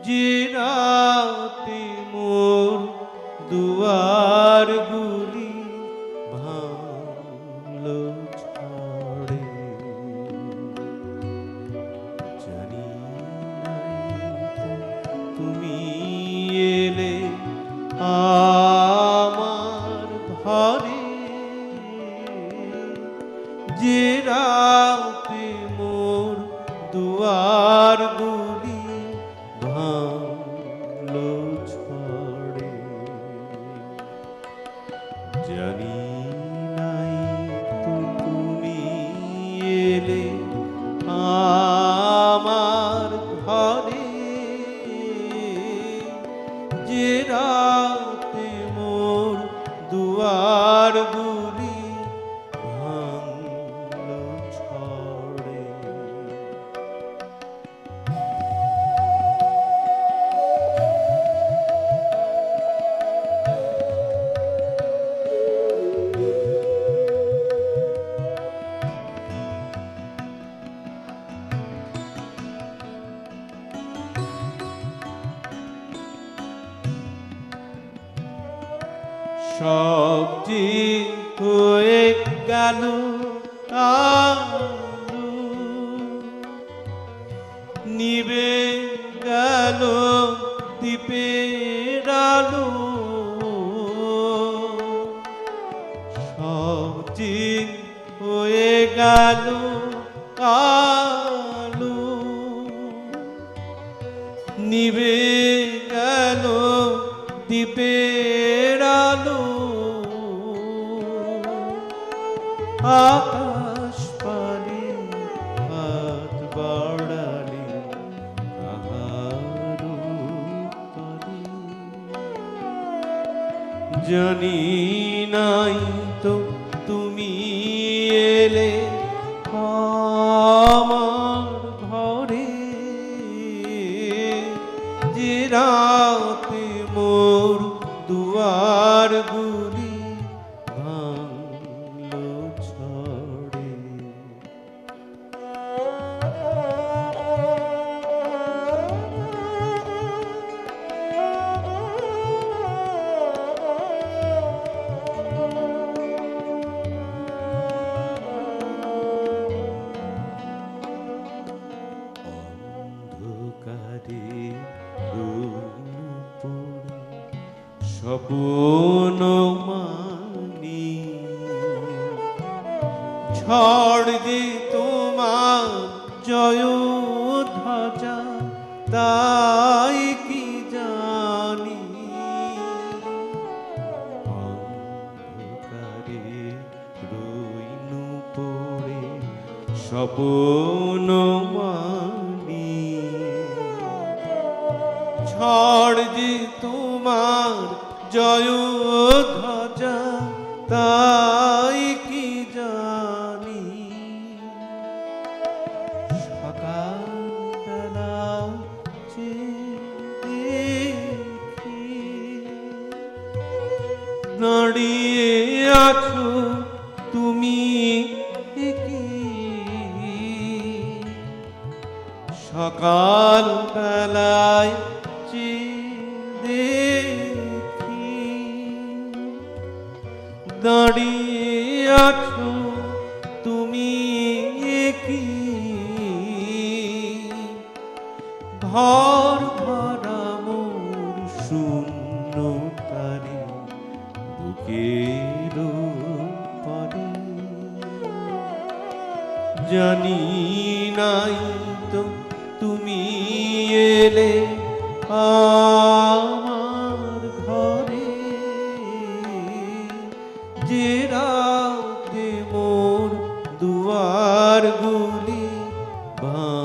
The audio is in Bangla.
যে রাতে মোর দুয়ারগুলি ভাঙলো ঝড়ে, জানি তুমি এলে আমার ঘরে, যে রাতে মোর দুয়ারগুলি ভাঙলো ঝড়ে, জানি নাই তো তুমি এলে আমার ঘরে, যে রাতে মোর দুয়ারগুলি ভাঙলো ঝড়ে। সব যে হয়ে গেল আলো, নিবে গেল দ্বীপের আলো, সব যে হয়ে গেল আলো, নিবে গেল দ্বীপের আলো, আকাশ পানে হাত বাড়ালে কাহার উত্তরে, জানি নাই তো তুমি এলে আমার ঘরে, যে রাতে মোর দুয়ারগুলি ভাঙলো ঝড়ে। অন্ধকারে স্বপ্ন মানি, ঝড় যে তোমার জয় ধ্বজা তাই কি জানি, অন্ধকারে রইনু পড়ে স্বপ্ন মানি, ঝড় যে তোমার জয় ধ্বজা তাই কি জানি, সকালবেলা দেখি দাঁড়িয়ে আছো তুমি কি, সকাল বেলায় দেখি দাঁড়িয়ে আছো তুমি কি, ঘর ভরা মোর শূন্য তারে বুকের পরে, জানি নাই তো তুমি এলে আমার ঘরে, যে রাতে মোর দুয়ারগুলি ভাঙলো